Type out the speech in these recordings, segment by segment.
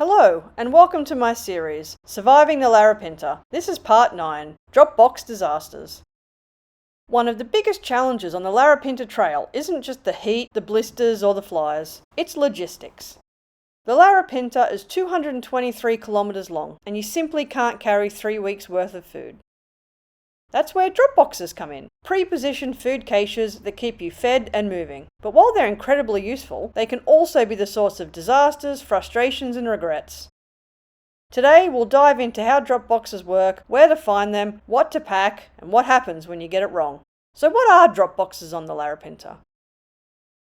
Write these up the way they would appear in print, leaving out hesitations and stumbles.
Hello, and welcome to my series, Surviving the Larapinta. This is part 9, Dropbox Disasters. One of the biggest challenges on the Larapinta Trail isn't just the heat, the blisters, or the flies. It's logistics. The Larapinta is 223 kilometers long, and you simply can't carry 3 weeks' worth of food. That's where Dropboxes come in, pre-positioned food caches that keep you fed and moving. But while they're incredibly useful, they can also be the source of disasters, frustrations, and regrets. Today, we'll dive into how Dropboxes work, where to find them, what to pack, and what happens when you get it wrong. So what are Dropboxes on the Larapinta?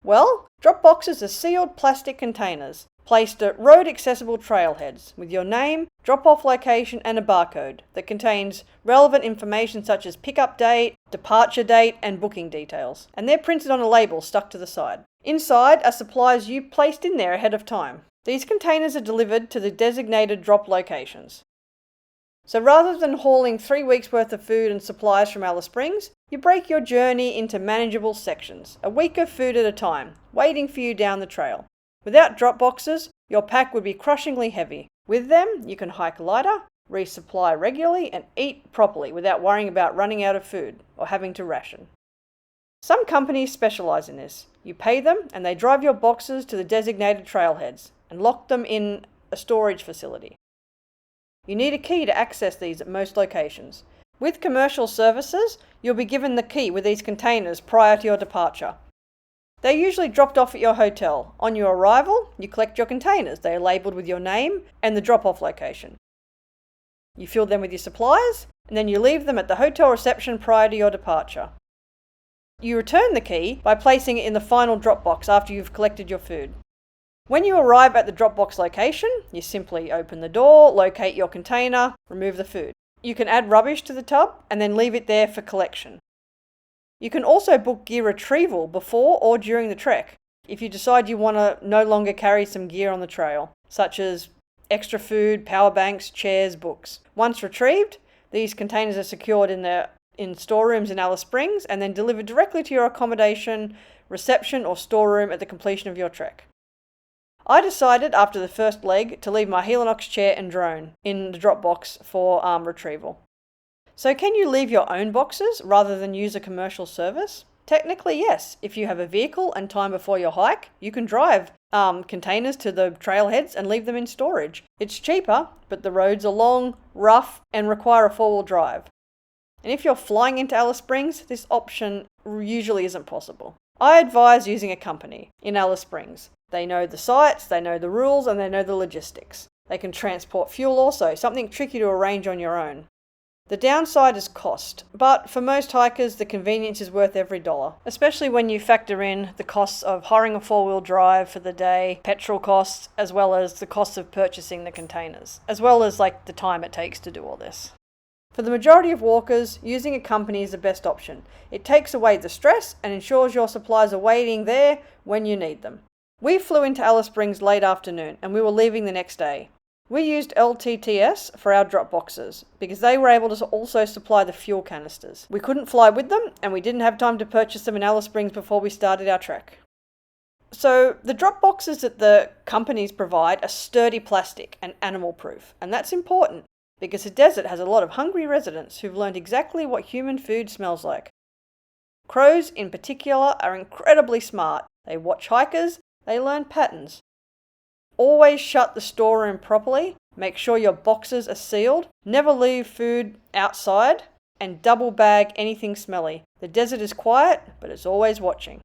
Well, Dropboxes are sealed plastic containers placed at road-accessible trailheads with your name, drop-off location, and a barcode that contains relevant information such as pickup date, departure date, and booking details. And they're printed on a label stuck to the side. Inside are supplies you placed in there ahead of time. These containers are delivered to the designated drop locations. So rather than hauling 3 weeks' worth of food and supplies from Alice Springs, you break your journey into manageable sections, a week of food at a time, waiting for you down the trail. Without Dropboxes, your pack would be crushingly heavy. With them, you can hike lighter, resupply regularly, and eat properly without worrying about running out of food or having to ration. Some companies specialize in this. You pay them and they drive your boxes to the designated trailheads and lock them in a storage facility. You need a key to access these at most locations. With commercial services, you'll be given the key with these containers prior to your departure. They're usually dropped off at your hotel. On your arrival, you collect your containers. They are labelled with your name and the drop-off location. You fill them with your supplies, and then you leave them at the hotel reception prior to your departure. You return the key by placing it in the final Dropbox after you've collected your food. When you arrive at the Dropbox location, you simply open the door, locate your container, remove the food. You can add rubbish to the tub and then leave it there for collection. You can also book gear retrieval before or during the trek if you decide you want to no longer carry some gear on the trail, such as extra food, power banks, chairs, books. Once retrieved, these containers are secured in storerooms in Alice Springs and then delivered directly to your accommodation, reception, or storeroom at the completion of your trek. I decided after the first leg to leave my Helinox chair and drone in the Dropbox for retrieval. So can you leave your own boxes rather than use a commercial service? Technically, yes. If you have a vehicle and time before your hike, you can drive containers to the trailheads and leave them in storage. It's cheaper, but the roads are long, rough, and require a four-wheel drive. And if you're flying into Alice Springs, this option usually isn't possible. I advise using a company in Alice Springs. They know the sites, they know the rules, and they know the logistics. They can transport fuel also, something tricky to arrange on your own. The downside is cost, but for most hikers the convenience is worth every dollar, especially when you factor in the costs of hiring a four-wheel drive for the day, petrol costs, as well as the cost of purchasing the containers, as well as the time it takes to do all this. For the majority of walkers, using a company is the best option. It takes away the stress and ensures your supplies are waiting there when you need them. We flew into Alice Springs late afternoon and we were leaving the next day. We used LTTS for our Dropboxes because they were able to also supply the fuel canisters. We couldn't fly with them and we didn't have time to purchase them in Alice Springs before we started our trek. So the Dropboxes that the companies provide are sturdy plastic and animal proof, and that's important because the desert has a lot of hungry residents who've learned exactly what human food smells like. Crows in particular are incredibly smart. They watch hikers, they learn patterns. Always shut the storeroom properly, make sure your boxes are sealed, never leave food outside, and double bag anything smelly. The desert is quiet, but it's always watching.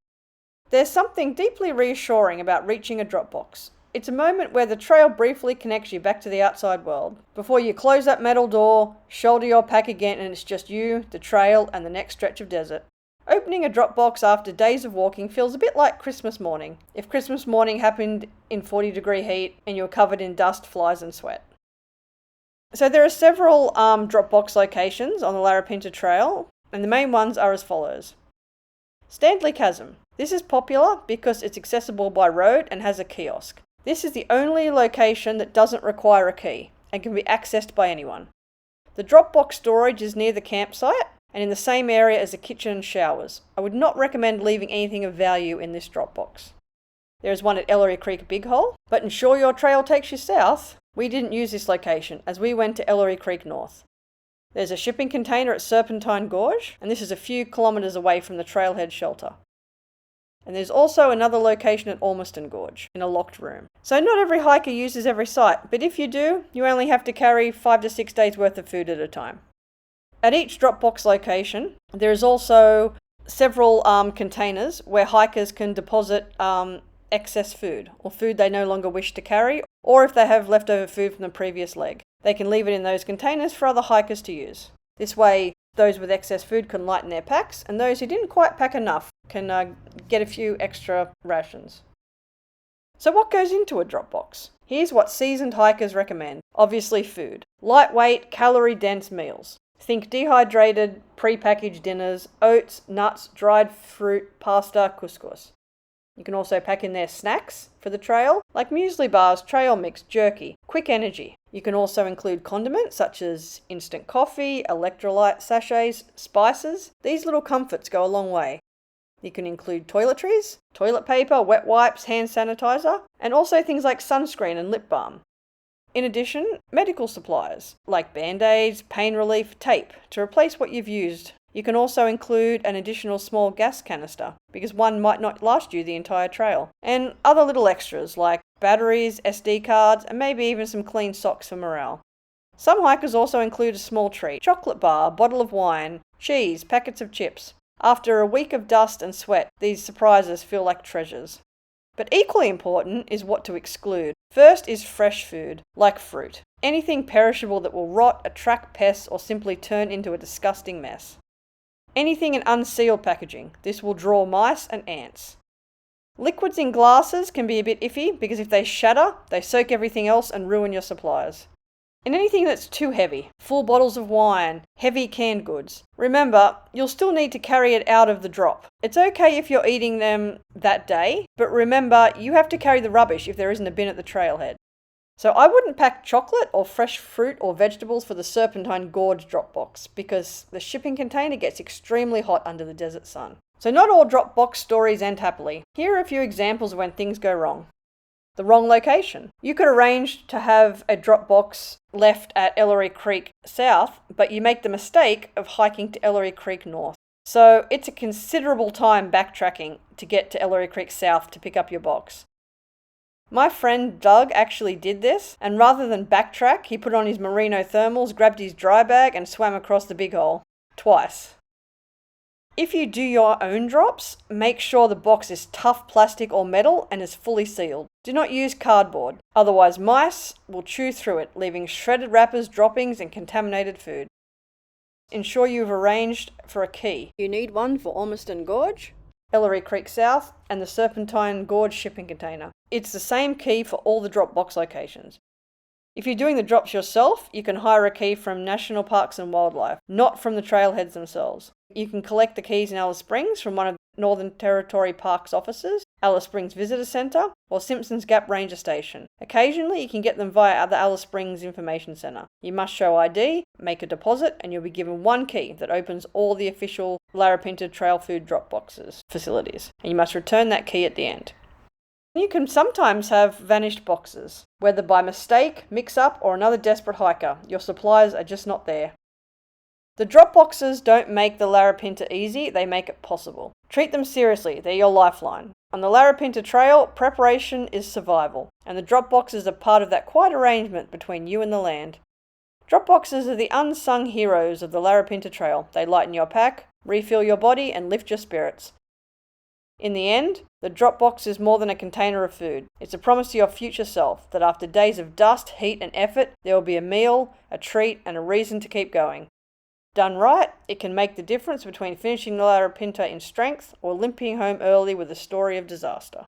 There's something deeply reassuring about reaching a Dropbox. It's a moment where the trail briefly connects you back to the outside world, before you close that metal door, shoulder your pack again, and it's just you, the trail, and the next stretch of desert. Opening a Dropbox after days of walking feels a bit like Christmas morning, if Christmas morning happened in 40-degree heat and you're covered in dust, flies and sweat. So there are several Dropbox locations on the Larapinta Trail, and the main ones are as follows. Stanley Chasm. This is popular because it's accessible by road and has a kiosk. This is the only location that doesn't require a key and can be accessed by anyone. The Dropbox storage is near the campsite and in the same area as the kitchen and showers. I would not recommend leaving anything of value in this Dropbox. There is one at Ellery Creek Big Hole, but ensure your trail takes you south. We didn't use this location as we went to Ellery Creek North. There's a shipping container at Serpentine Gorge, and this is a few kilometres away from the trailhead shelter. And there's also another location at Ormiston Gorge, in a locked room. So not every hiker uses every site, but if you do, you only have to carry 5 to 6 days worth of food at a time. At each Dropbox location, there is also several containers where hikers can deposit excess food, or food they no longer wish to carry, or if they have leftover food from the previous leg. They can leave it in those containers for other hikers to use. This way, those with excess food can lighten their packs, and those who didn't quite pack enough can get a few extra rations. So what goes into a Dropbox? Here's what seasoned hikers recommend. Obviously food. Lightweight, calorie-dense meals. Think dehydrated, pre-packaged dinners, oats, nuts, dried fruit, pasta, couscous. You can also pack in there snacks for the trail, like muesli bars, trail mix, jerky, quick energy. You can also include condiments such as instant coffee, electrolyte sachets, spices. These little comforts go a long way. You can include toiletries, toilet paper, wet wipes, hand sanitizer, and also things like sunscreen and lip balm. In addition, medical supplies like band-aids, pain relief, tape to replace what you've used. You can also include an additional small gas canister because one might not last you the entire trail. And other little extras like batteries, SD cards, and maybe even some clean socks for morale. Some hikers also include a small treat, chocolate bar, bottle of wine, cheese, packets of chips. After a week of dust and sweat, these surprises feel like treasures. But equally important is what to exclude. First is fresh food, like fruit. Anything perishable that will rot, attract pests, or simply turn into a disgusting mess. Anything in unsealed packaging. This will draw mice and ants. Liquids in glasses can be a bit iffy because if they shatter, they soak everything else and ruin your supplies. And anything that's too heavy, full bottles of wine, heavy canned goods. Remember, you'll still need to carry it out of the drop. It's okay if you're eating them that day, but remember, you have to carry the rubbish if there isn't a bin at the trailhead. So I wouldn't pack chocolate or fresh fruit or vegetables for the Serpentine Gorge Dropbox because the shipping container gets extremely hot under the desert sun. So not all Dropbox stories end happily. Here are a few examples of when things go wrong. The wrong location. You could arrange to have a Dropbox left at Ellery Creek South, but you make the mistake of hiking to Ellery Creek North. So it's a considerable time backtracking to get to Ellery Creek South to pick up your box. My friend Doug actually did this, and rather than backtrack, he put on his merino thermals, grabbed his dry bag, and swam across the big hole. Twice. If you do your own drops, make sure the box is tough plastic or metal and is fully sealed. Do not use cardboard, otherwise mice will chew through it, leaving shredded wrappers, droppings, and contaminated food. Ensure you've arranged for a key. You need one for Ormiston Gorge, Ellery Creek South, and the Serpentine Gorge shipping container. It's the same key for all the Dropbox locations. If you're doing the drops yourself, you can hire a key from National Parks and Wildlife, not from the trailheads themselves. You can collect the keys in Alice Springs from one of Northern Territory Parks offices, Alice Springs Visitor Centre, or Simpsons Gap Ranger Station. Occasionally, you can get them via the Alice Springs Information Centre. You must show ID, make a deposit, and you'll be given one key that opens all the official Larapinta Trail food drop boxes facilities. And you must return that key at the end. You can sometimes have vanished boxes, whether by mistake, mix-up, or another desperate hiker. Your supplies are just not there. The drop boxes don't make the Larapinta easy, they make it possible. Treat them seriously, they're your lifeline. On the Larapinta Trail, preparation is survival, and the drop boxes are part of that quiet arrangement between you and the land. Drop boxes are the unsung heroes of the Larapinta Trail. They lighten your pack, refill your body, and lift your spirits. In the end, the Dropbox is more than a container of food. It's a promise to your future self that after days of dust, heat, and effort, there will be a meal, a treat, and a reason to keep going. Done right, it can make the difference between finishing the Larapinta in strength or limping home early with a story of disaster.